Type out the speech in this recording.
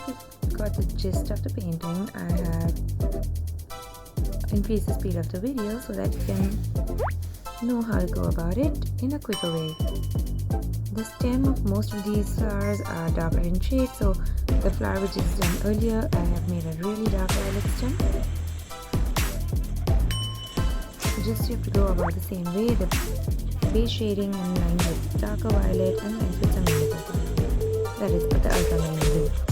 you've got the gist of the painting, I have increased the speed of the video so that you can know how to go about it in a quicker way. The stem of most of these flowers are darker in shade, so the flower which is done earlier, I have made a really dark violet stem. Just you have to go about the same way, the base shading and line with darker violet and lines with some indigo. That is the ultramarine blue.